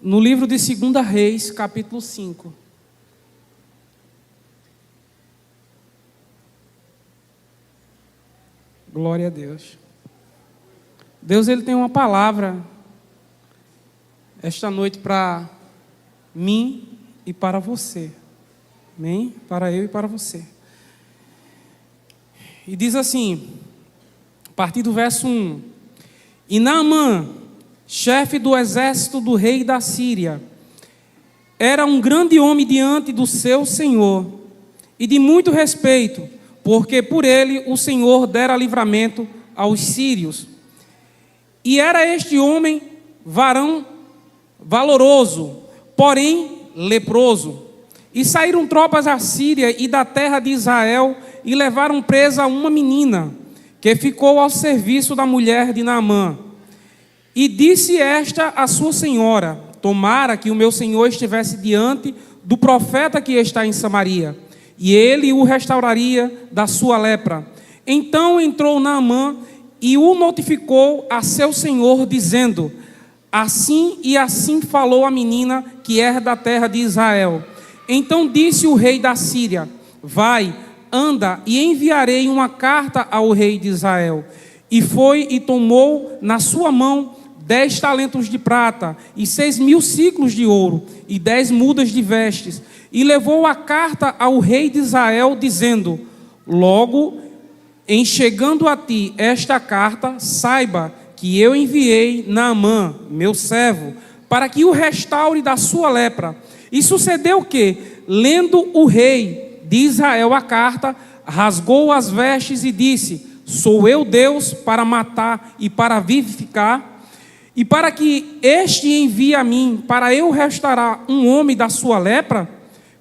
no livro de 2 Reis, capítulo 5. Glória a Deus. Deus, Ele tem uma palavra esta noite para mim e para você. Amém? Para eu e para você. E diz assim, a partir do verso 1: E Naamã, chefe do exército do rei da Síria, era um grande homem diante do seu Senhor, e de muito respeito, porque por ele o Senhor dera livramento aos sírios. E era este homem varão valoroso, porém leproso. E saíram tropas da Síria e da terra de Israel, e levaram presa uma menina, que ficou ao serviço da mulher de Naamã. E disse esta à sua senhora: tomara que o meu senhor estivesse diante do profeta que está em Samaria, e ele o restauraria da sua lepra. Então entrou Naamã e o notificou a seu senhor, dizendo: assim e assim falou a menina que é da terra de Israel. Então disse o rei da Síria: vai, anda, e enviarei uma carta ao rei de Israel. E foi e tomou na sua mão 10 talentos de prata, e 6.000 siclos de ouro, e 10 mudas de vestes, e levou a carta ao rei de Israel, dizendo: logo em chegando a ti esta carta, saiba que eu enviei Naamã, meu servo, para que o restaure da sua lepra. E sucedeu que, lendo o rei de Israel a carta, rasgou as vestes e disse: sou eu Deus para matar e para vivificar? E para que este envie a mim, para eu restaurar um homem da sua lepra?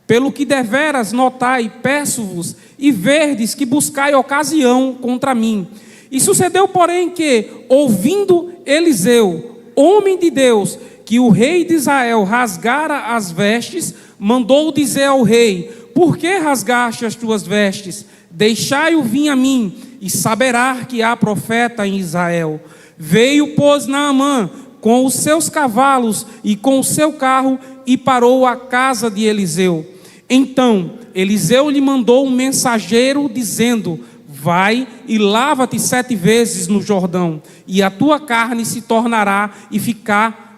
Pelo que deveras notai, peço-vos, e verdes que buscai ocasião contra mim. E sucedeu, porém, que, ouvindo Eliseu, homem de Deus, que o rei de Israel rasgara as vestes, mandou dizer ao rei: por que rasgaste as tuas vestes? Deixai-o vir a mim, e saberá que há profeta em Israel. Veio, pois, Naamã com os seus cavalos e com o seu carro, e parou à casa de Eliseu. Então Eliseu lhe mandou um mensageiro, dizendo: vai e lava-te 7 vezes no Jordão, e a tua carne se tornará e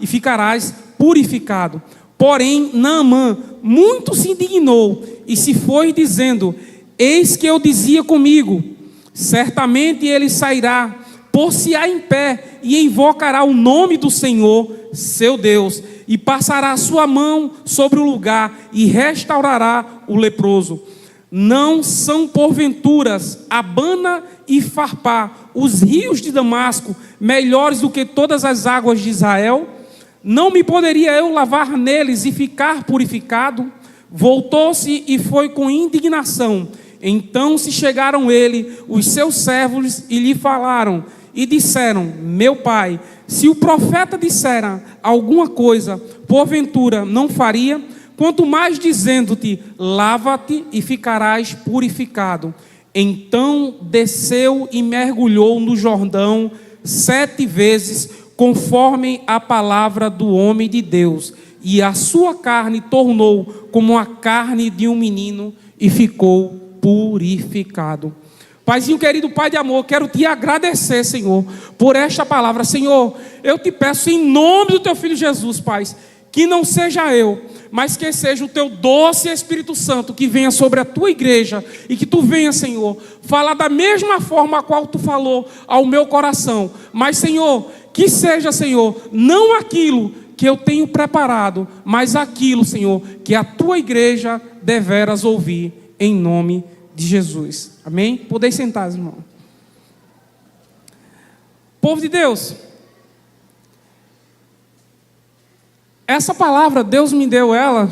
ficarás purificado. Porém Naamã muito se indignou e se foi, dizendo: eis que eu dizia comigo: certamente ele sairá, pôr-se-á em pé e invocará o nome do Senhor, seu Deus, e passará a sua mão sobre o lugar e restaurará o leproso. Não são porventuras Abana e Farpá, os rios de Damasco, melhores do que todas as águas de Israel? Não me poderia eu lavar neles e ficar purificado? Voltou-se e foi com indignação. Então se chegaram ele, os seus servos, e lhe falaram, e disseram: meu pai, se o profeta dissera alguma coisa, porventura não faria? Quanto mais dizendo-te: lava-te e ficarás purificado. Então desceu e mergulhou no Jordão 7 vezes, conforme a palavra do homem de Deus, e a sua carne tornou como a carne de um menino, e ficou purificado. Paizinho querido, Pai de amor, quero te agradecer, Senhor, por esta palavra. Senhor, eu te peço em nome do teu Filho Jesus, Pai, que não seja eu, mas que seja o teu doce Espírito Santo que venha sobre a tua igreja, e que tu venha, Senhor, falar da mesma forma a qual tu falou ao meu coração. Mas, Senhor, que seja, Senhor, não aquilo que eu tenho preparado, mas aquilo, Senhor, que a tua igreja deveras ouvir, em nome de Jesus. Amém? Podeis sentar, irmão. Povo de Deus, essa palavra, Deus me deu ela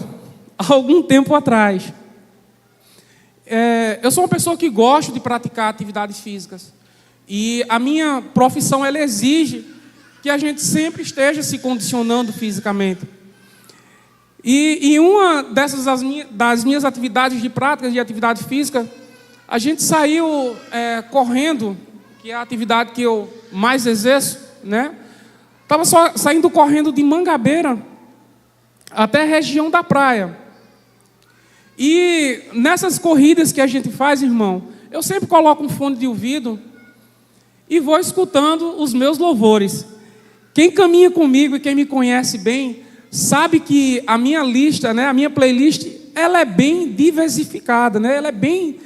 há algum tempo atrás. Eu sou uma pessoa que gosto de praticar atividades físicas. E a minha profissão, ela exige que a gente sempre esteja se condicionando fisicamente. E uma dessas das minhas atividades de práticas de atividade física, a gente saiu correndo, que é a atividade que eu mais exerço, né? Estava saindo correndo de Mangabeira até a região da praia. E nessas corridas que a gente faz, irmão, eu sempre coloco um fone de ouvido e vou escutando os meus louvores. Quem caminha comigo e quem me conhece bem, sabe que a minha lista, né, a minha playlist, ela é bem diversificada, né? Ela é bem,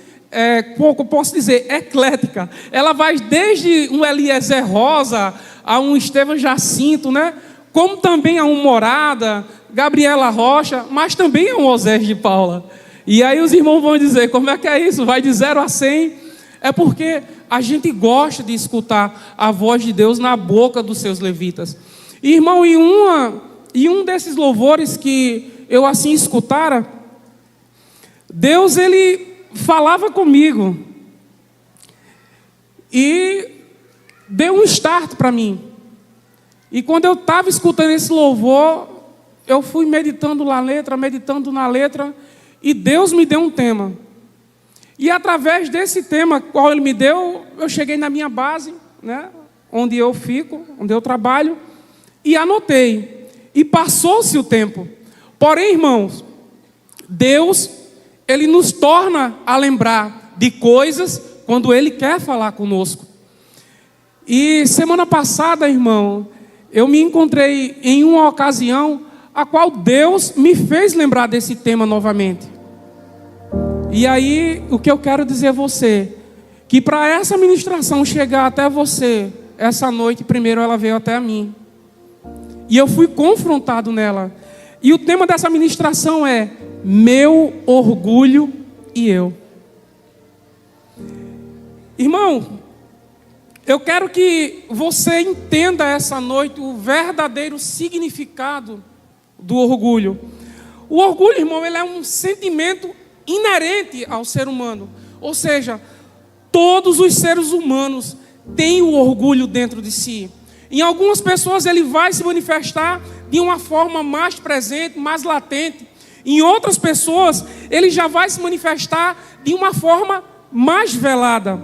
posso dizer, eclética. Ela vai desde um Eliezer Rosa a um Estevão Jacinto, né? Como também a um Morada, Gabriela Rocha, mas também a um Osés de Paula. E aí os irmãos vão dizer, como é que é isso? Vai de 0 a 100? É porque a gente gosta de escutar a voz de Deus na boca dos seus levitas. E, irmão, em um desses louvores que eu assim escutara, Deus, ele falava comigo e deu um start para mim. E quando eu estava escutando esse louvor, eu fui meditando na letra, e Deus me deu um tema. E através desse tema qual Ele me deu, eu cheguei na minha base, né, onde eu fico, onde eu trabalho, e anotei. E passou-se o tempo. Porém, irmãos, Deus, Ele nos torna a lembrar de coisas quando Ele quer falar conosco. E semana passada, irmão, eu me encontrei em uma ocasião a qual Deus me fez lembrar desse tema novamente. E aí, o que eu quero dizer a você, que para essa ministração chegar até você, essa noite, primeiro ela veio até a mim. E eu fui confrontado nela. E o tema dessa ministração é meu orgulho e eu. Irmão, eu quero que você entenda essa noite o verdadeiro significado do orgulho. O orgulho, irmão, ele é um sentimento inerente ao ser humano. Ou seja, todos os seres humanos têm o orgulho dentro de si. Em algumas pessoas ele vai se manifestar de uma forma mais presente, mais latente. Em outras pessoas ele já vai se manifestar de uma forma mais velada.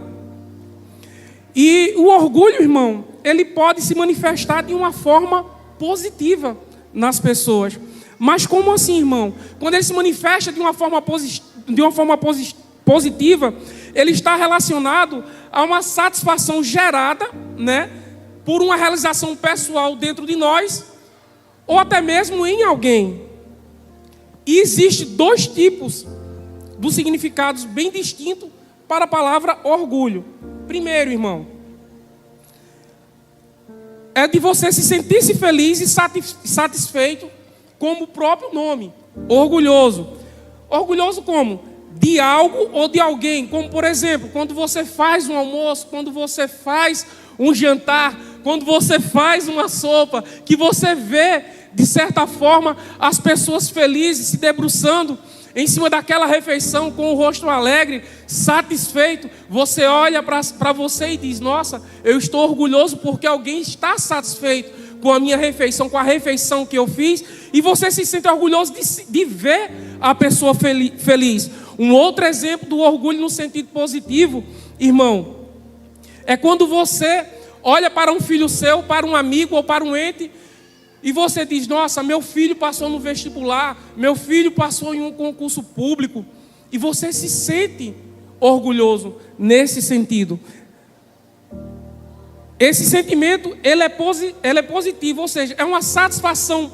E o orgulho, irmão, ele pode se manifestar de uma forma positiva nas pessoas. Mas como assim, irmão? Quando ele se manifesta de uma forma positiva, ele está relacionado a uma satisfação gerada, né, por uma realização pessoal dentro de nós, ou até mesmo em alguém. E existe 2 tipos de significados bem distintos para a palavra orgulho. Primeiro, irmão, é de você se sentir-se feliz e satisfeito, como o próprio nome, orgulhoso. Orgulhoso como? De algo ou de alguém. Como, por exemplo, quando você faz um almoço, quando você faz um jantar, quando você faz uma sopa, que você vê, de certa forma, as pessoas felizes se debruçando em cima daquela refeição com o rosto alegre, satisfeito. Você olha para você e diz, nossa, eu estou orgulhoso porque alguém está satisfeito com a minha refeição, com a refeição que eu fiz. E você se sente orgulhoso de ver a pessoa feliz. Um outro exemplo do orgulho no sentido positivo, irmão, é quando você olha para um filho seu, para um amigo ou para um ente, e você diz, nossa, meu filho passou no vestibular, meu filho passou em um concurso público, e você se sente orgulhoso nesse sentido. Esse sentimento, ele é positivo, ou seja, é uma satisfação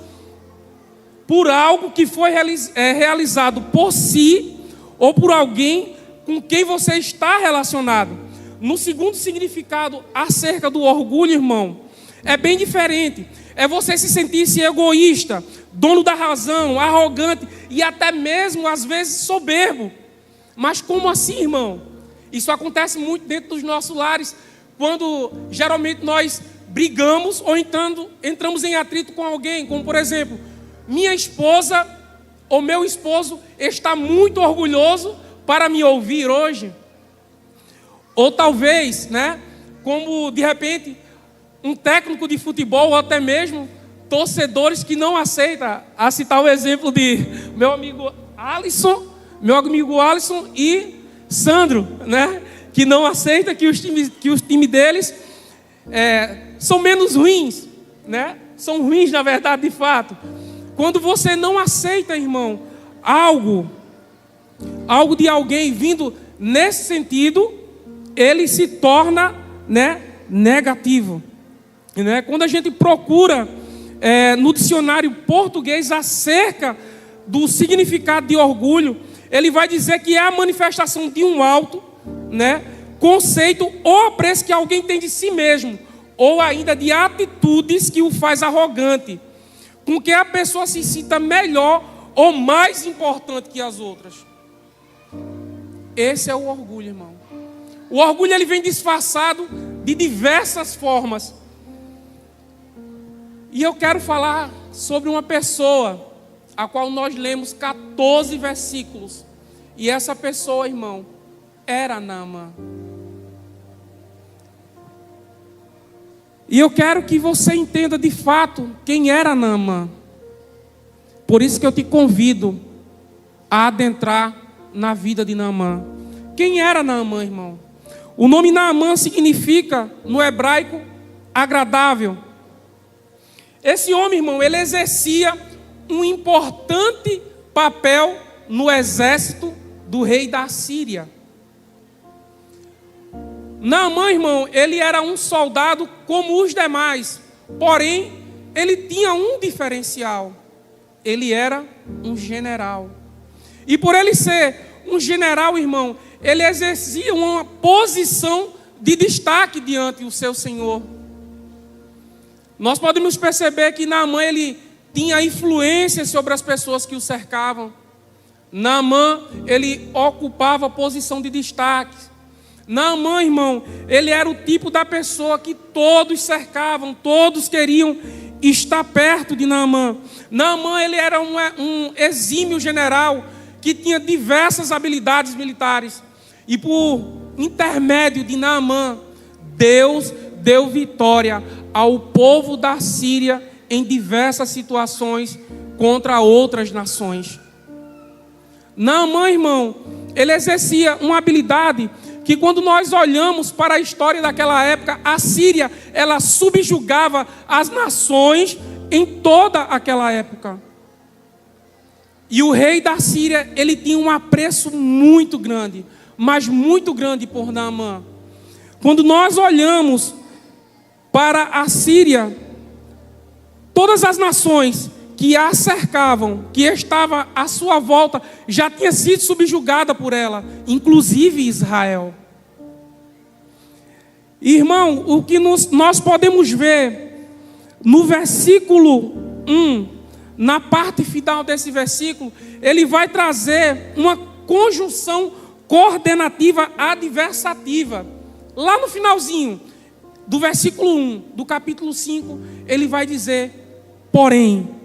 por algo que foi realizado por si, ou por alguém com quem você está relacionado. No segundo significado acerca do orgulho, irmão, é bem diferente. É você se sentir-se egoísta, dono da razão, arrogante e até mesmo, às vezes, soberbo. Mas como assim, irmão? Isso acontece muito dentro dos nossos lares, quando geralmente nós brigamos ou entramos em atrito com alguém. Como, por exemplo, minha esposa ou meu esposo está muito orgulhoso para me ouvir hoje. Ou talvez, né, como de repente um técnico de futebol ou até mesmo torcedores que não aceitam, a citar o exemplo de meu amigo Alisson e Sandro, né, que não aceita que os times deles são menos ruins, né? São ruins na verdade, de fato. Quando você não aceita, irmão, algo de alguém vindo nesse sentido, ele se torna, negativo. Quando a gente procura no dicionário português acerca do significado de orgulho, ele vai dizer que é a manifestação de um alto, conceito ou apreço que alguém tem de si mesmo, ou ainda de atitudes que o faz arrogante, com que a pessoa se sinta melhor ou mais importante que as outras. Esse é o orgulho, irmão. O orgulho ele vem disfarçado de diversas formas. E eu quero falar sobre uma pessoa a qual nós lemos 14 versículos. E essa pessoa, irmão, era Naamã. E eu quero que você entenda de fato quem era Naamã. Por isso que eu te convido a adentrar na vida de Naamã. Quem era Naamã, irmão? O nome Naamã significa, no hebraico, agradável. Esse homem, irmão, ele exercia um importante papel no exército do rei da Síria. Naamã, irmão, ele era um soldado como os demais, porém, ele tinha um diferencial. Ele era um general. E por ele ser um general, irmão, ele exercia uma posição de destaque diante do seu senhor. Nós podemos perceber que Naamã, ele tinha influência sobre as pessoas que o cercavam. Naamã, ele ocupava posição de destaque. Naamã, irmão, ele era o tipo da pessoa que todos cercavam, todos queriam estar perto de Naamã. Naamã, ele era um exímio general que tinha diversas habilidades militares. E por intermédio de Naamã, Deus deu vitória ao povo da Síria em diversas situações contra outras nações. Naamã, irmão, ele exercia uma habilidade que quando nós olhamos para a história daquela época, a Síria, ela subjugava as nações em toda aquela época. E o rei da Síria, ele tinha um apreço muito grande, mas muito grande por Naamã. Quando nós olhamos para a Síria, todas as nações que a cercavam, que estava à sua volta, já tinha sido subjugada por ela, inclusive Israel. Irmão, o que nós podemos ver no versículo 1, na parte final desse versículo, ele vai trazer uma conjunção coordenativa adversativa. Lá no finalzinho do versículo 1, do capítulo 5, ele vai dizer, porém.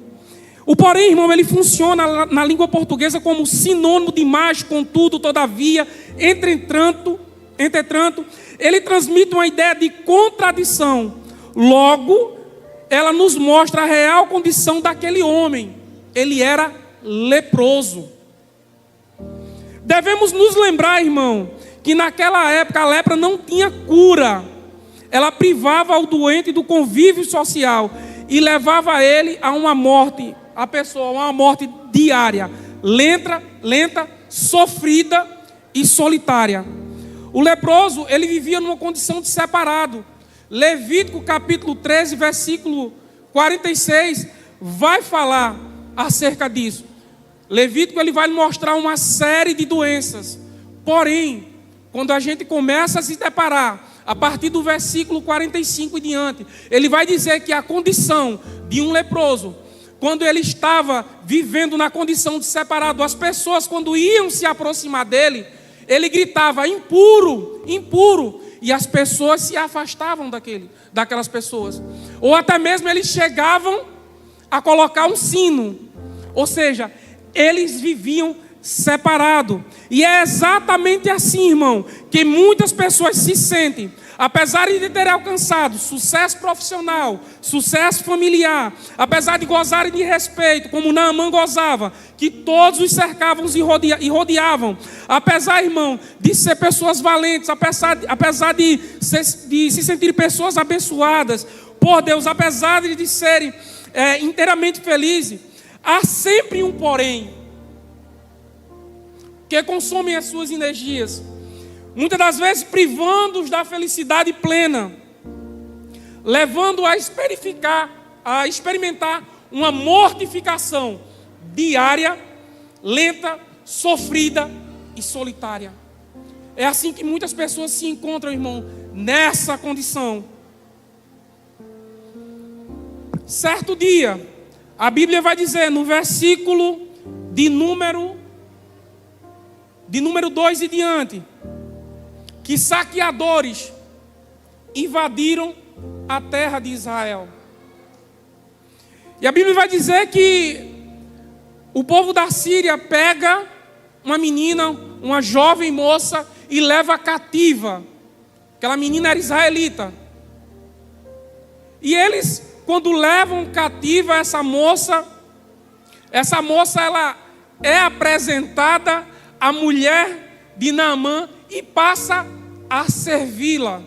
O porém, irmão, ele funciona na língua portuguesa como sinônimo de mais, contudo, todavia, entretanto, ele transmite uma ideia de contradição. Logo, ela nos mostra a real condição daquele homem. Ele era leproso. Devemos nos lembrar, irmão, que naquela época a lepra não tinha cura. Ela privava o doente do convívio social e levava ele a uma morte, a pessoa, uma morte diária, lenta, sofrida e solitária. O leproso, ele vivia numa condição de separado. Levítico capítulo 13, versículo 46, vai falar acerca disso. Levítico, ele vai mostrar uma série de doenças. Porém, quando a gente começa a se deparar, a partir do versículo 45 e diante, ele vai dizer que a condição de um leproso, quando ele estava vivendo na condição de separado, as pessoas quando iam se aproximar dele, ele gritava, impuro, impuro, e as pessoas se afastavam daquelas pessoas. Ou até mesmo eles chegavam a colocar um sino, ou seja, eles viviam separados. E é exatamente assim, irmão, que muitas pessoas se sentem. Apesar de terem alcançado sucesso profissional, sucesso familiar, apesar de gozarem de respeito, como Naamã gozava, que todos os cercavam e rodeavam, apesar, irmão, de ser pessoas valentes, apesar de se sentirem pessoas abençoadas por Deus, apesar de serem inteiramente felizes, Há sempre um porém que consomem as suas energias, muitas das vezes privando-os da felicidade plena, levando a experimentar uma mortificação diária, lenta, sofrida e solitária. É assim que muitas pessoas se encontram, irmão, nessa condição. Certo dia, a Bíblia vai dizer no versículo de número 2 e diante, que saqueadores invadiram a terra de Israel. E a Bíblia vai dizer que o povo da Síria pega uma menina, uma jovem moça, e leva cativa. Aquela menina era israelita. E eles, quando levam cativa essa moça ela é apresentada à mulher de Naamã e passa a servi-la.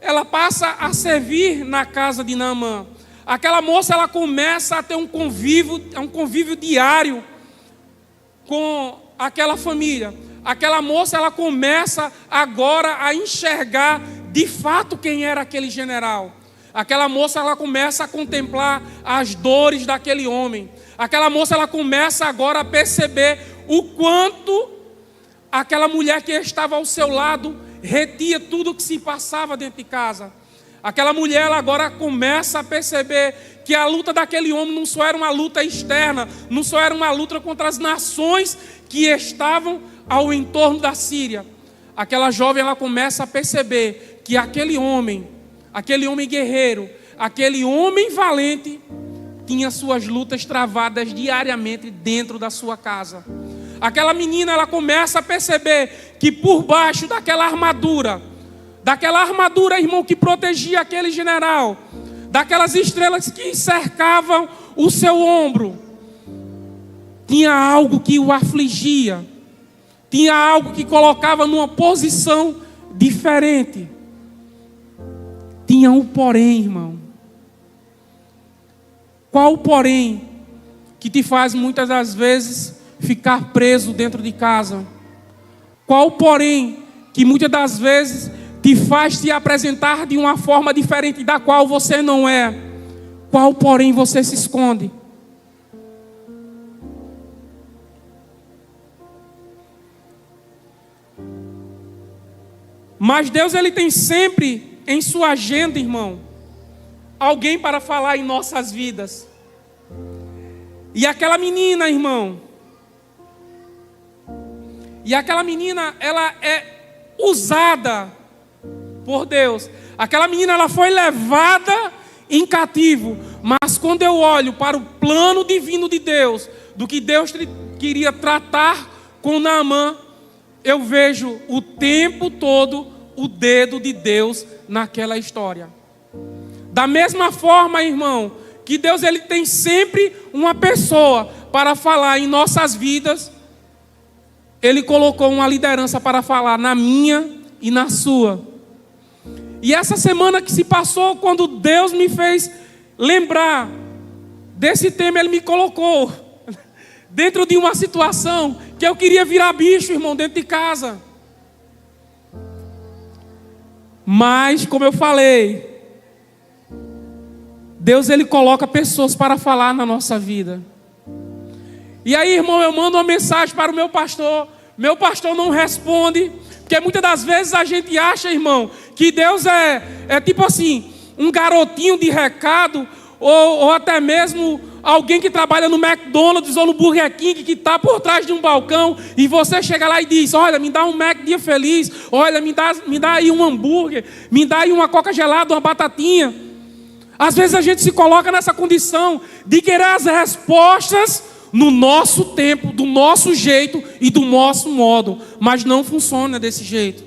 Ela passa a servir na casa de Naamã. Aquela moça, ela começa a ter um convívio diário com aquela família. Aquela moça, ela começa agora a enxergar de fato quem era aquele general. Aquela moça, ela começa a contemplar as dores daquele homem. Aquela moça, ela começa agora a perceber o quanto aquela mulher que estava ao seu lado retia tudo o que se passava dentro de casa. Aquela mulher, ela agora começa a perceber que a luta daquele homem não só era uma luta externa, não só era uma luta contra as nações que estavam ao entorno da Síria. Aquela jovem, ela começa a perceber que aquele homem guerreiro, aquele homem valente, tinha suas lutas travadas diariamente dentro da sua casa. Aquela menina, ela começa a perceber que por baixo daquela armadura, irmão, que protegia aquele general, daquelas estrelas que cercavam o seu ombro, tinha algo que o afligia, tinha algo que colocava numa posição diferente. Tinha um porém, irmão. Qual o porém que te faz muitas das vezes ficar preso dentro de casa? Qual o porém que muitas das vezes te faz te apresentar de uma forma diferente da qual você não é? Qual porém você se esconde? Mas Deus, ele tem sempre em sua agenda, irmão, alguém para falar em nossas vidas. E aquela menina, irmão, ela é usada por Deus. Aquela menina, ela foi levada em cativo. Mas quando eu olho para o plano divino de Deus, do que Deus queria tratar com Naamã, eu vejo o tempo todo o dedo de Deus naquela história. Da mesma forma, irmão, que Deus, ele tem sempre uma pessoa para falar em nossas vidas. Ele colocou uma liderança para falar na minha e na sua. E essa semana que se passou, quando Deus me fez lembrar desse tema, ele me colocou dentro de uma situação que eu queria virar bicho, irmão, dentro de casa. Mas, como eu falei, Deus, ele coloca pessoas para falar na nossa vida. E aí, irmão, eu mando uma mensagem para o meu pastor não responde, porque muitas das vezes a gente acha, irmão, que Deus é tipo assim, um garotinho de recado, ou até mesmo alguém que trabalha no McDonald's ou no Burger King, que está por trás de um balcão, e você chega lá e diz: olha, me dá um Mac dia feliz, olha, me dá aí um hambúrguer, me dá aí uma coca gelada, uma batatinha. Às vezes a gente se coloca nessa condição de querer as respostas no nosso tempo, do nosso jeito e do nosso modo, mas não funciona desse jeito.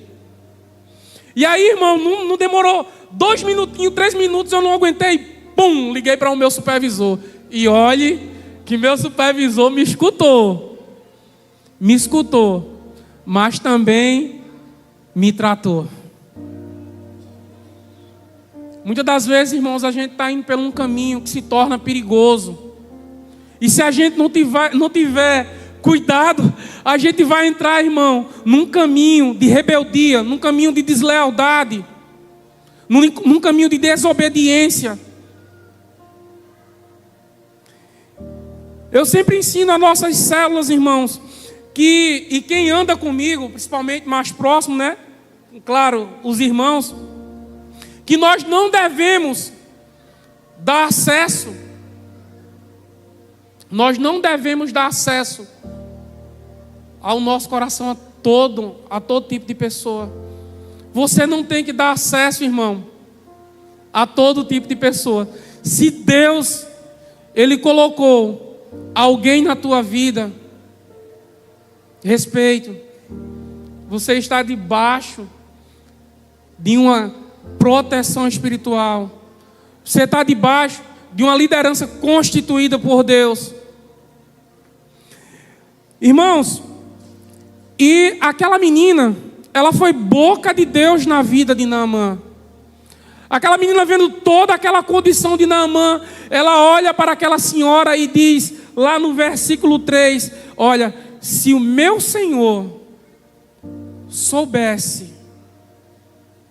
E aí, irmão, não demorou 2 minutinhos, 3 minutos, eu não aguentei, pum, liguei para o meu supervisor. E olhe que meu supervisor me escutou, mas também me tratou. Muitas das vezes, irmãos, a gente está indo por um caminho que se torna perigoso. E se a gente não tiver cuidado, a gente vai entrar, irmão, num caminho de rebeldia, num caminho de deslealdade, num caminho de desobediência. Eu sempre ensino a nossas células, irmãos, e quem anda comigo, principalmente mais próximo, né? Claro, os irmãos, que nós não devemos dar acesso. Nós não devemos dar acesso ao nosso coração a todo tipo de pessoa. Você não tem que dar acesso, irmão, a todo tipo de pessoa. Se Deus, Ele colocou alguém na tua vida, respeito. Você está debaixo de uma proteção espiritual. Você está debaixo de uma liderança constituída por Deus. Irmãos, e aquela menina, ela foi boca de Deus na vida de Naamã. Aquela menina, vendo toda aquela condição de Naamã, ela olha para aquela senhora e diz, lá no versículo 3, olha, se o meu Senhor soubesse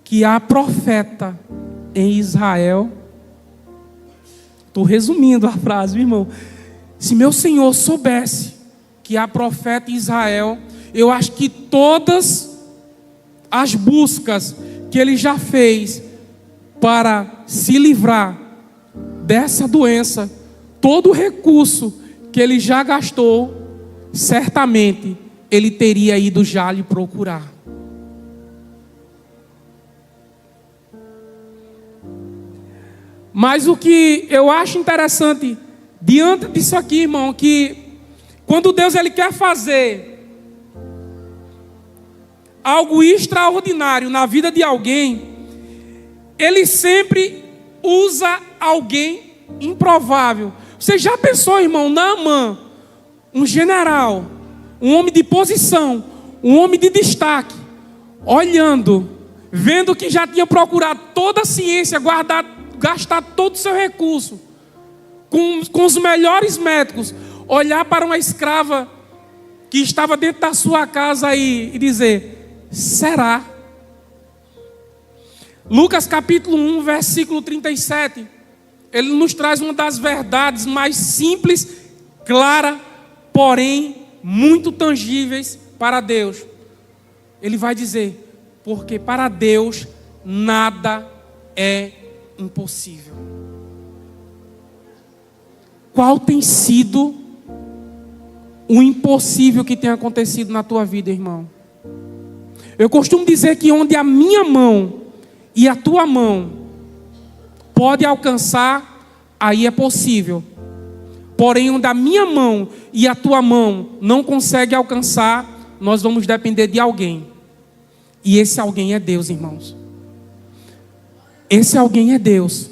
que há profeta em Israel, estou resumindo a frase, irmão, se meu Senhor soubesse que há profeta em Israel, eu acho que todas as buscas que ele já fez para se livrar dessa doença, todo o recurso que ele já gastou, certamente ele teria ido já lhe procurar. Mas o que eu acho interessante diante disso aqui, irmão, que quando Deus ele quer fazer algo extraordinário na vida de alguém, Ele sempre usa alguém improvável. Você já pensou, irmão, Naamã, um general, um homem de posição, um homem de destaque, olhando, vendo que já tinha procurado toda a ciência, gastar todo o seu recurso, com os melhores médicos, olhar para uma escrava que estava dentro da sua casa aí e dizer, será? Lucas capítulo 1, versículo 37, ele nos traz uma das verdades mais simples, clara, porém muito tangíveis para Deus. Ele vai dizer, porque para Deus nada é impossível. Qual tem sido o impossível que tem acontecido na tua vida, irmão? Eu costumo dizer que onde a minha mão e a tua mão pode alcançar, aí é possível. Porém, onde a minha mão e a tua mão não conseguem alcançar, nós vamos depender de alguém. E esse alguém é Deus, irmãos. Esse alguém é Deus.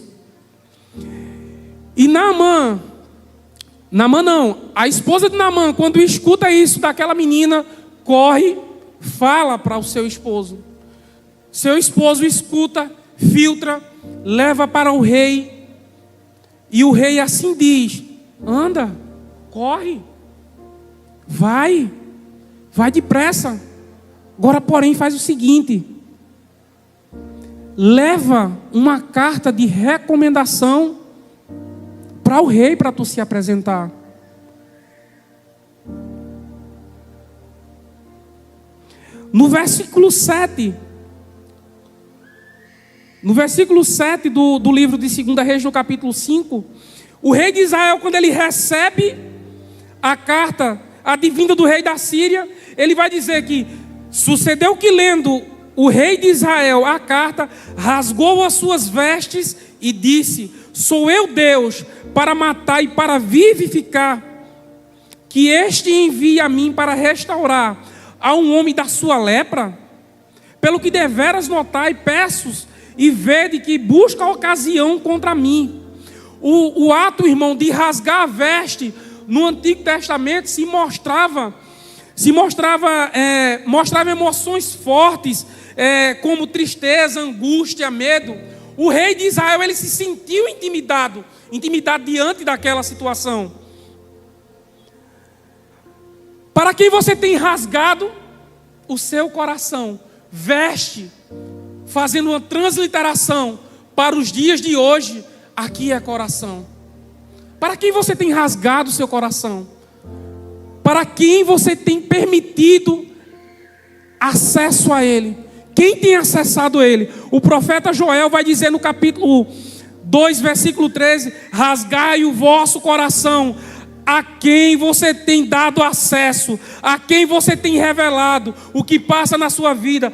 E Naamã não, a esposa de Naamã, quando escuta isso daquela menina, corre, fala para o seu esposo. Seu esposo escuta, filtra, leva para o rei. E o rei assim diz, anda, corre, vai depressa. Agora, porém, faz o seguinte, leva uma carta de recomendação para o rei, para tu se apresentar. No versículo 7 do livro de 2 Reis, no capítulo 5, o rei de Israel, quando ele recebe a carta advinda do rei da Síria, ele vai dizer que sucedeu que, lendo o rei de Israel a carta, rasgou as suas vestes e disse, sou eu Deus para matar e para vivificar, que este envie a mim para restaurar a um homem da sua lepra? Pelo que deveras notai, peço e vede que busca ocasião contra mim. O ato, irmão, de rasgar a veste no Antigo Testamento mostrava emoções fortes, como tristeza, angústia, medo. O rei de Israel, ele se sentiu intimidado diante daquela situação. Para quem você tem rasgado o seu coração? Veste, fazendo uma transliteração para os dias de hoje, aqui é coração. Para quem você tem rasgado o seu coração? Para quem você tem permitido acesso a Ele? Quem tem acessado Ele? O profeta Joel vai dizer no capítulo 2, versículo 13: rasgai o vosso coração. A quem você tem dado acesso? A quem você tem revelado o que passa na sua vida?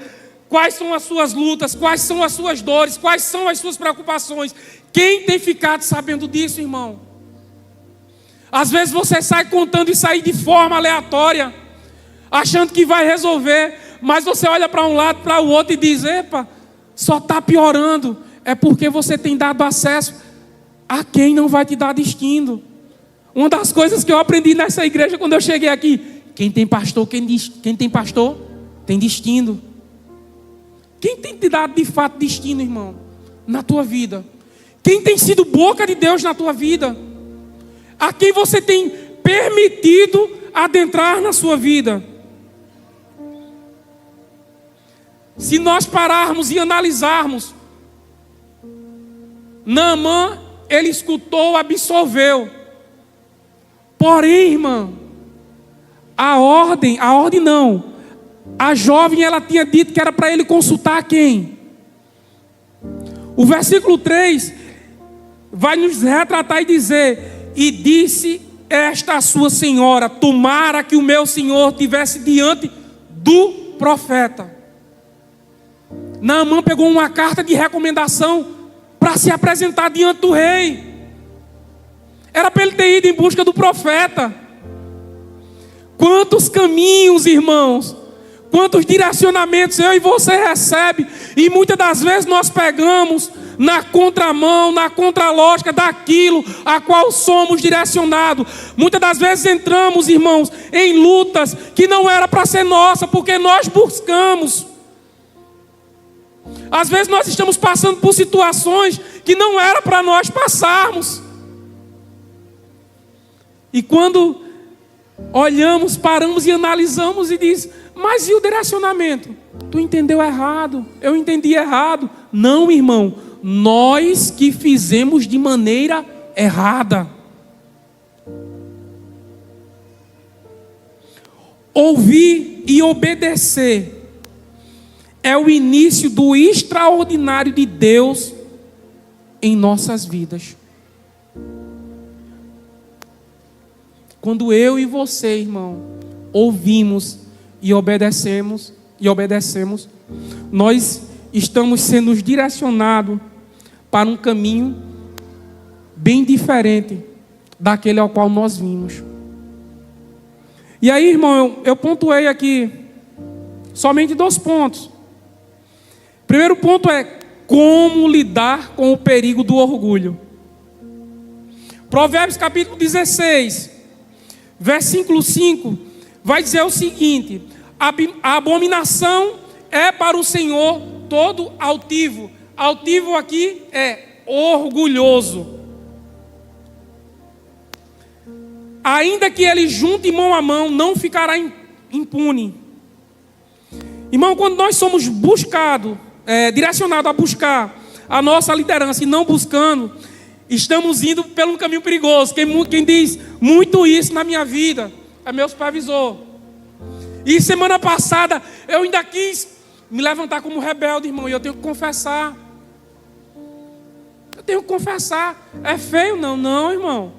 Quais são as suas lutas? Quais são as suas dores? Quais são as suas preocupações? Quem tem ficado sabendo disso, irmão? Às vezes você sai contando isso aí de forma aleatória, achando que vai resolver, mas você olha para um lado, para o outro e diz: epa, só está piorando. É porque você tem dado acesso a quem não vai te dar destino. Uma das coisas que eu aprendi nessa igreja quando eu cheguei aqui: quem tem pastor, quem tem pastor, tem destino. Quem tem te dado de fato destino, irmão, na tua vida? Quem tem sido boca de Deus na tua vida? A quem você tem permitido adentrar na sua vida? Se nós pararmos e analisarmos, Naamã, ele escutou, absolveu. Porém, irmã, a jovem, ela tinha dito que era para ele consultar quem? O versículo 3 vai nos retratar e dizer: e disse esta sua senhora, tomara que o meu senhor tivesse diante do profeta. Naamã pegou uma carta de recomendação para se apresentar diante do rei. Era para ele ter ido em busca do profeta. Quantos caminhos, irmãos, quantos direcionamentos eu e você recebe, e muitas das vezes nós pegamos na contramão, na contralógica daquilo a qual somos direcionados. Muitas das vezes entramos, irmãos, em lutas que não era para ser nossa, porque nós buscamos. Às vezes nós estamos passando por situações que não era para nós passarmos. E quando olhamos, paramos e analisamos e diz: mas e o direcionamento? Tu entendeu errado, eu entendi errado. Não, irmão, nós que fizemos de maneira errada. Ouvir e obedecer é o início do extraordinário de Deus em nossas vidas. Quando eu e você, irmão, ouvimos e obedecemos, nós estamos sendo direcionados para um caminho bem diferente daquele ao qual nós vimos. E aí, irmão, eu pontuei aqui somente 2 pontos. Primeiro ponto é como lidar com o perigo do orgulho. Provérbios capítulo 16, versículo 5, vai dizer o seguinte: a abominação é para o Senhor todo altivo. Altivo aqui é orgulhoso. Ainda que ele junte mão a mão, não ficará impune. Irmão, quando nós somos direcionados a buscar a nossa liderança e não buscando, estamos indo pelo caminho perigoso. Quem diz muito isso na minha vida é meu supervisor. E semana passada eu ainda quis me levantar como rebelde, irmão, e eu tenho que confessar. É feio? Não, irmão.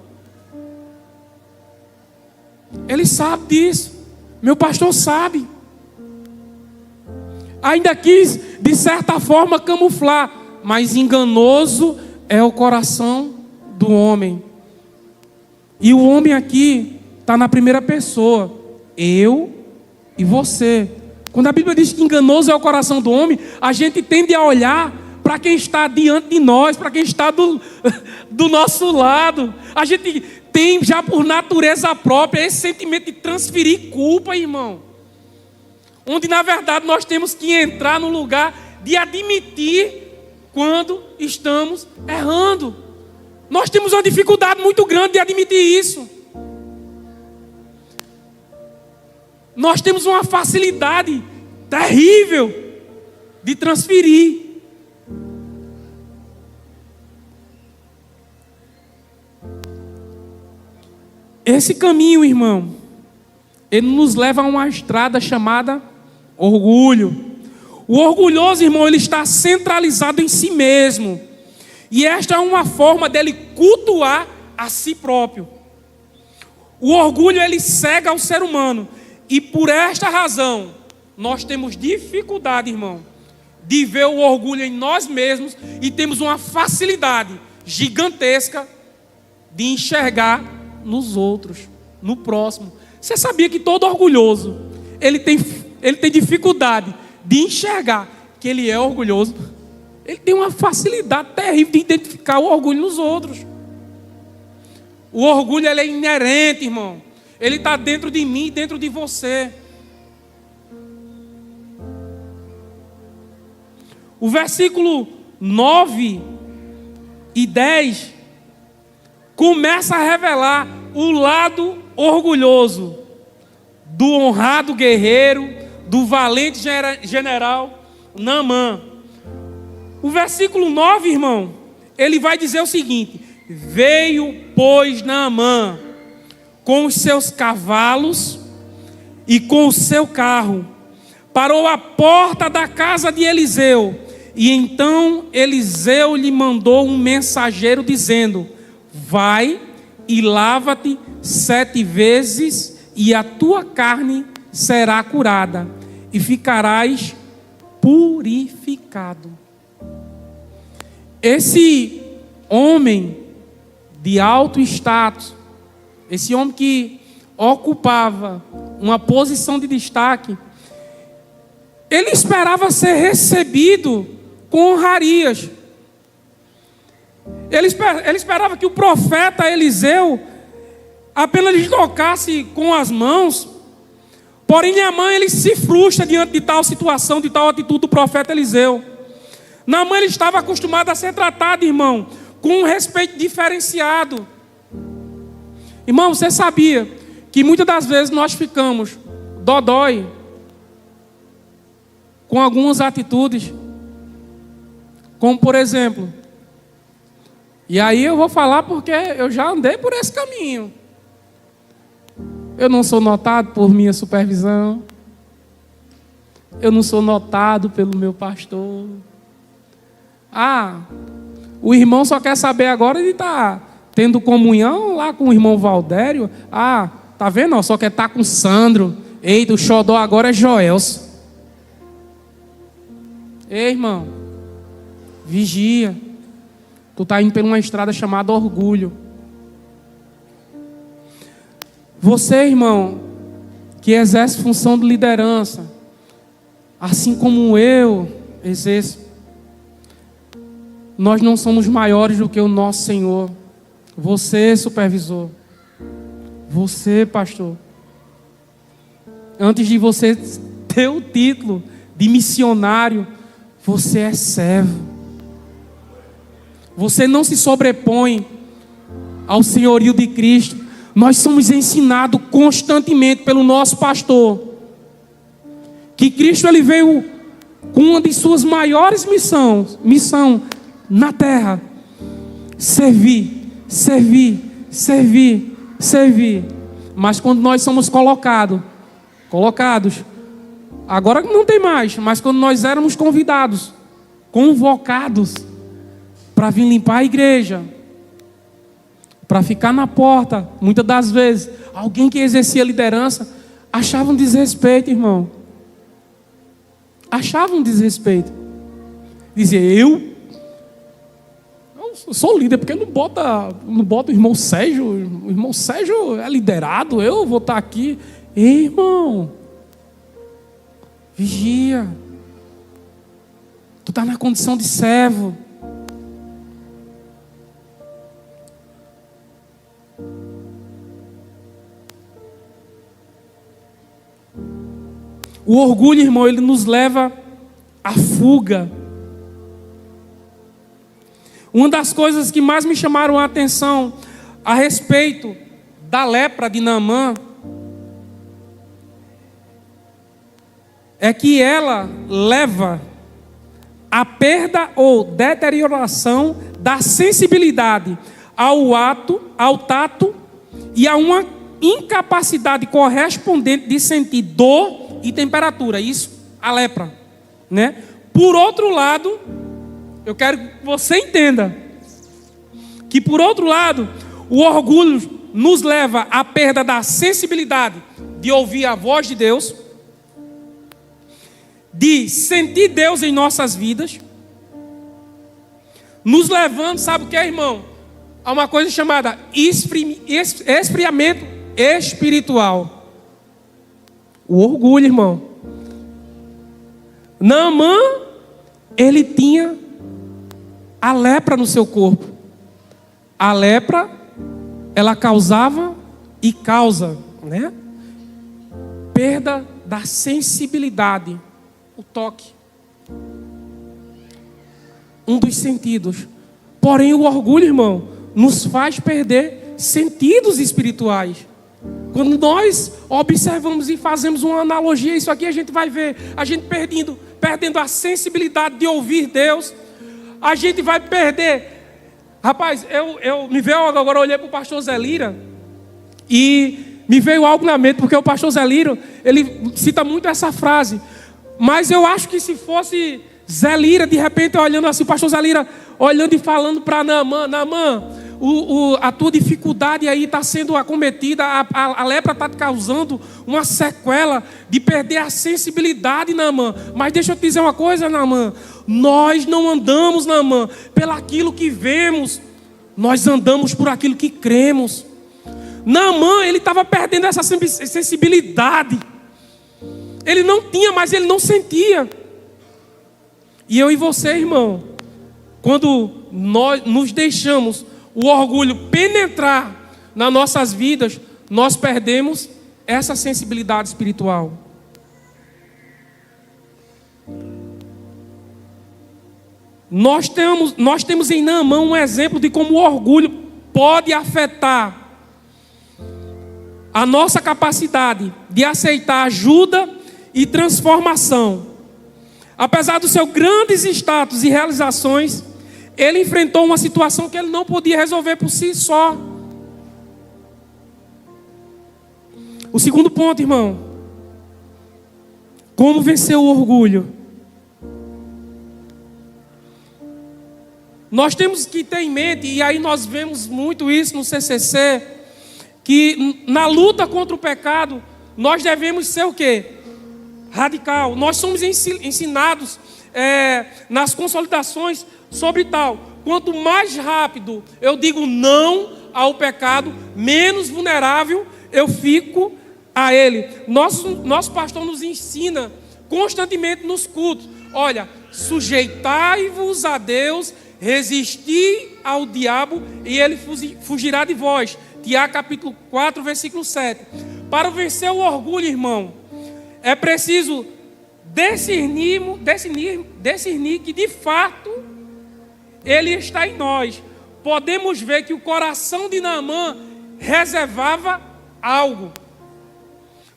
Ele sabe disso. Meu pastor sabe. Ainda quis, de certa forma, camuflar, mas enganoso é o coração do homem. E o homem aqui está na primeira pessoa: eu e você. Quando a Bíblia diz que enganoso é o coração do homem, a gente tende a olhar para quem está diante de nós, para quem está do nosso lado. A gente tem já por natureza própria esse sentimento de transferir culpa, irmão. Onde na verdade nós temos que entrar no lugar de admitir quando estamos errando. Nós temos uma dificuldade muito grande de admitir isso. nós temos uma facilidade terrível de transferir. Esse caminho, irmão, ele nos leva a uma estrada chamada orgulho. O orgulhoso, irmão, ele está centralizado em si mesmo. E esta é uma forma dele cultuar a si próprio. O orgulho, ele cega o ser humano. E por esta razão, nós temos dificuldade, irmão, de ver o orgulho em nós mesmos. E temos uma facilidade gigantesca de enxergar nos outros, no próximo. Você sabia que todo orgulhoso, ele tem dificuldade de enxergar que ele é orgulhoso? Ele tem uma facilidade terrível de identificar o orgulho nos outros. O orgulho, ele é inerente, irmão. Ele está dentro de mim, dentro de você. O versículo 9 e 10 começa a revelar o lado orgulhoso do honrado guerreiro, do valente general Naamã. O versículo 9, irmão, ele vai dizer o seguinte: veio, pois, Naamã com os seus cavalos e com o seu carro, parou à porta da casa de Eliseu. E então Eliseu lhe mandou um mensageiro dizendo: vai e lava-te 7 vezes, e a tua carne será curada, e ficarás purificado. Esse homem de alto status, esse homem que ocupava uma posição de destaque, ele esperava ser recebido com honrarias. Ele esperava que o profeta Eliseu apenas lhe tocasse com as mãos. Porém, Naamã, ele se frustra diante de tal situação, de tal atitude do profeta Eliseu. Naamã, ele estava acostumado a ser tratado, irmão, com um respeito diferenciado. Irmão, você sabia que muitas das vezes nós ficamos dodói com algumas atitudes, como por exemplo, e aí eu vou falar porque eu já andei por esse caminho. Eu não sou notado por minha supervisão. Eu não sou notado pelo meu pastor. O irmão só quer saber agora de estar tendo comunhão lá com o irmão Valdério. Tá vendo? Só quer estar com o Sandro. Eita, o xodó agora é Joelson. Ei, irmão, vigia. Tu está indo por uma estrada chamada orgulho. Você, irmão, que exerce função de liderança, assim como eu exerço, nós não somos maiores do que o nosso Senhor. Você, supervisor, você, pastor, antes de você ter o título de missionário, você é servo. Você não se sobrepõe ao senhorio de Cristo. Nós somos ensinados constantemente pelo nosso pastor que Cristo, ele veio com uma de suas maiores missão na terra: servir, servir, servir, servir. Mas quando nós somos colocados, agora não tem mais, mas quando nós éramos convidados, convocados para vir limpar a igreja, para ficar na porta, muitas das vezes, alguém que exercia liderança achava um desrespeito, irmão. Achava um desrespeito. Dizia, eu sou líder, porque não bota o irmão Sérgio. O irmão Sérgio é liderado, eu vou estar aqui. Ei, irmão, vigia. Tu está na condição de servo. O orgulho, irmão, ele nos leva à fuga. Uma das coisas que mais me chamaram a atenção a respeito da lepra de Naamã é que ela leva à perda ou deterioração da sensibilidade ao tato e a uma incapacidade correspondente de sentir dor e temperatura. Isso, a lepra, né? Por outro lado, eu quero que você entenda que, por outro lado, o orgulho nos leva à perda da sensibilidade de ouvir a voz de Deus, de sentir Deus em nossas vidas, nos levando, sabe o que é, irmão? A uma coisa chamada esfriamento espiritual. O orgulho, irmão. Naamã, ele tinha a lepra no seu corpo. A lepra, ela causava e causa, né? Perda da sensibilidade, o toque. Um dos sentidos. Porém, o orgulho, irmão, nos faz perder sentidos espirituais. Quando nós observamos e fazemos uma analogia, isso aqui a gente vai ver, a gente perdendo a sensibilidade de ouvir Deus, a gente vai perder. Rapaz, eu me veio agora, eu olhei para o pastor Zé Lira e me veio algo na mente, porque o pastor Zé Lira, ele cita muito essa frase, mas eu acho que se fosse Zé Lira, de repente olhando assim, o pastor Zé Lira olhando e falando para Naamã, a tua dificuldade aí está sendo acometida, a lepra está te causando uma sequela de perder a sensibilidade, Naamã. Mas deixa eu te dizer uma coisa, Naamã, nós não andamos, Naamã, pelaquilo que vemos, nós andamos por aquilo que cremos. Naamã, ele estava perdendo essa sensibilidade, ele não tinha, mas ele não sentia. E eu e você, irmão, quando nós nos deixamos o orgulho penetrar nas nossas vidas, nós perdemos essa sensibilidade espiritual. Nós temos em Naamã um exemplo de como o orgulho pode afetar a nossa capacidade de aceitar ajuda e transformação. Apesar dos seus grandes status e realizações, ele enfrentou uma situação que ele não podia resolver por si só. O segundo ponto, irmão. Como vencer o orgulho? Nós temos que ter em mente, e aí nós vemos muito isso no CCC, que na luta contra o pecado, nós devemos ser o quê? Radical. Nós somos ensinados nas consolidações sobre tal. Quanto mais rápido eu digo não ao pecado, menos vulnerável eu fico a ele. Nosso pastor nos ensina constantemente nos cultos. Olha, sujeitai-vos a Deus, resisti ao diabo e ele fugirá de vós. Tiago capítulo 4, versículo 7. Para vencer o orgulho, irmão, é preciso discernir que de fato ele está em nós. Podemos ver que o coração de Naamã reservava algo.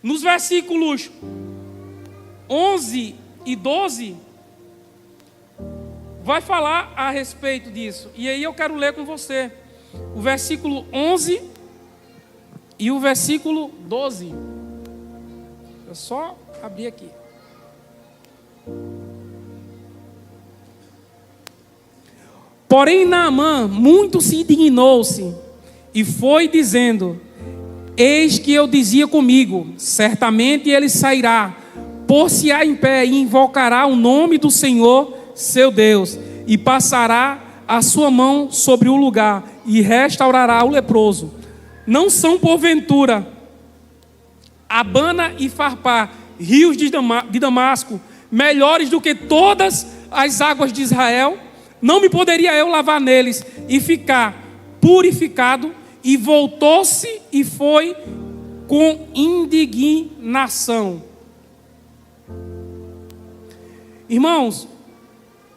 Nos versículos 11 e 12, vai falar a respeito disso. E aí eu quero ler com você o versículo 11 e o versículo 12. Eu só abrir aqui. Porém Naamã muito se indignou-se e foi dizendo: eis que eu dizia comigo, certamente ele sairá, pôr-se-á em pé e invocará o nome do Senhor seu Deus, e passará a sua mão sobre o lugar e restaurará o leproso. Não são porventura Abana e Farpá, rios de Damasco, melhores do que todas as águas de Israel? Não me poderia eu lavar neles e ficar purificado? E voltou-se e foi com indignação. Irmãos,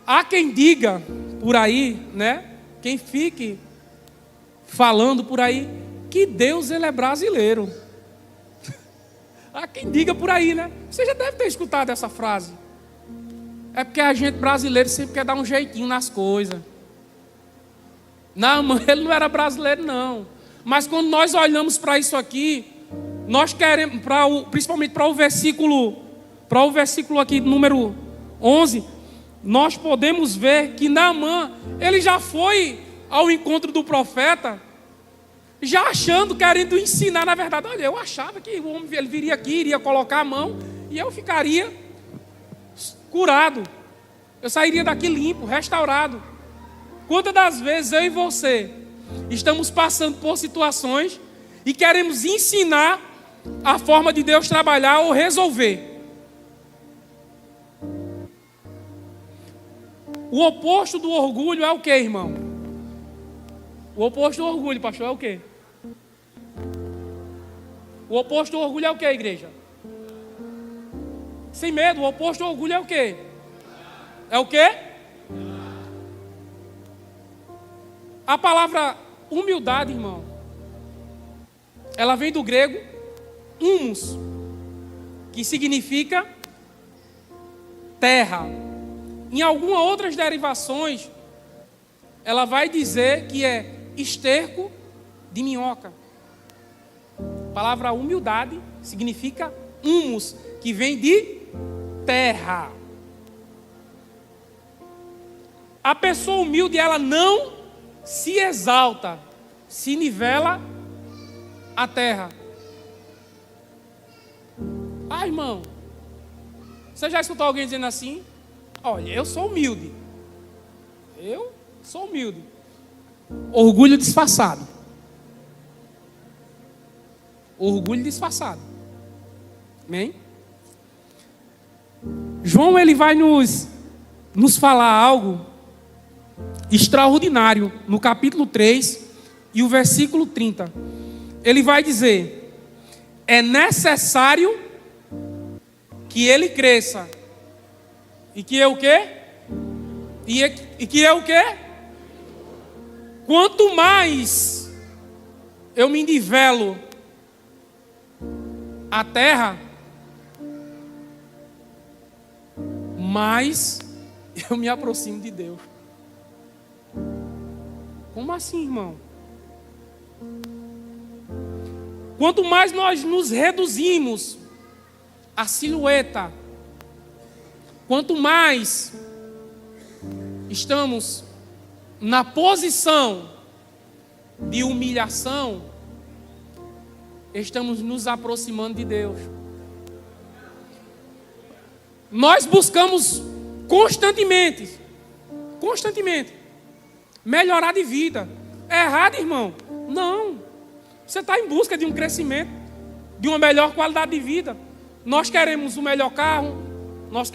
há quem diga por aí, né? Quem fique falando por aí que Deus ele é brasileiro. Há quem diga por aí, né? Você já deve ter escutado essa frase. É porque a gente brasileiro sempre quer dar um jeitinho nas coisas. Não, mano, ele não era brasileiro, não. Mas quando nós olhamos para isso aqui, nós queremos, principalmente para o versículo aqui, número 11, nós podemos ver que Naamã, ele já foi ao encontro do profeta, já achando, querendo ensinar, na verdade, olha, eu achava que o homem ele viria aqui, iria colocar a mão, e eu ficaria curado. Eu sairia daqui limpo, restaurado. Quantas das vezes eu e você estamos passando por situações e queremos ensinar a forma de Deus trabalhar ou resolver? O oposto do orgulho é o que, irmão? O oposto do orgulho, pastor, é o que? O oposto do orgulho é o que, igreja? Sem medo, o oposto do orgulho é o que? É o que? A palavra humildade, irmão, ela vem do grego humus, que significa terra. Em algumas outras derivações, ela vai dizer que é esterco de minhoca. A palavra humildade significa humus, que vem de terra. A pessoa humilde, ela não se exalta, se nivela a terra. Ah, irmão, você já escutou alguém dizendo assim? Olha, eu sou humilde. Eu sou humilde. Orgulho disfarçado. Orgulho disfarçado. Amém? João, ele vai nos falar algo extraordinário no capítulo 3 e o versículo 30. Ele vai dizer: é necessário que ele cresça. E que eu o quê? E que eu o quê? Quanto mais eu me nivelo a terra, mais eu me aproximo de Deus. Como assim, irmão? Quanto mais nós nos reduzimos a silhueta, quanto mais estamos na posição de humilhação, estamos nos aproximando de Deus. Nós buscamos constantemente melhorar de vida. É errado, irmão? Não. Você está em busca de um crescimento, de uma melhor qualidade de vida. Nós queremos o melhor carro, nós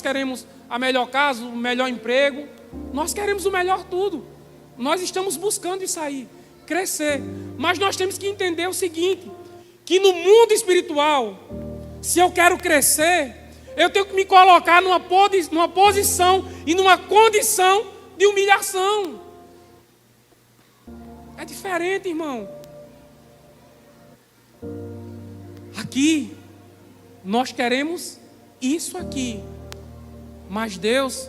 queremos a melhor casa, o melhor emprego, nós queremos o melhor tudo. Nós estamos buscando isso aí, crescer. Mas nós temos que entender o seguinte, que no mundo espiritual, se eu quero crescer, eu tenho que me colocar numa posição e numa condição de humilhação. É diferente, irmão. Aqui, nós queremos isso aqui. Mas Deus,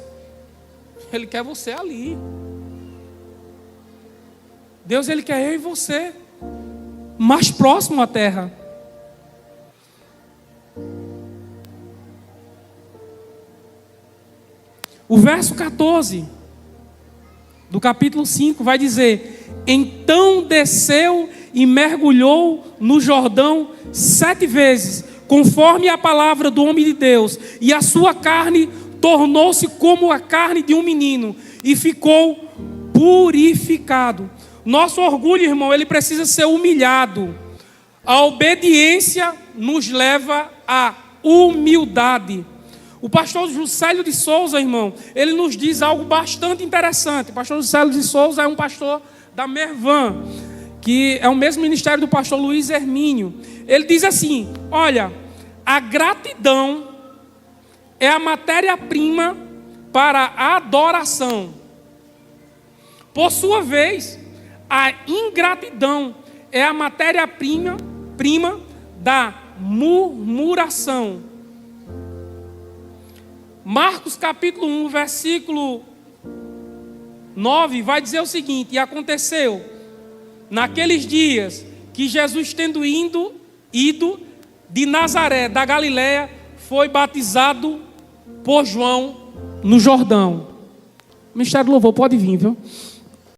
Ele quer você ali. Deus, Ele quer eu e você mais próximo à terra. O verso 14 do capítulo 5 vai dizer: então desceu e mergulhou no Jordão 7 vezes, conforme a palavra do homem de Deus, e a sua carne tornou-se como a carne de um menino, e ficou purificado. Nosso orgulho, irmão, ele precisa ser humilhado. A obediência nos leva à humildade. O pastor Juscelio de Souza, irmão, ele nos diz algo bastante interessante. O pastor Juscelio de Souza é um pastor da Mervan, que é o mesmo ministério do pastor Luiz Hermínio. Ele diz assim: olha, a gratidão é a matéria-prima para a adoração. Por sua vez, a ingratidão é a matéria-prima da murmuração. Marcos capítulo 1, versículo 9, vai dizer o seguinte: e aconteceu, naqueles dias, que Jesus, tendo ido de Nazaré, da Galiléia, foi batizado por João no Jordão. O Ministério do Louvor pode vir, viu?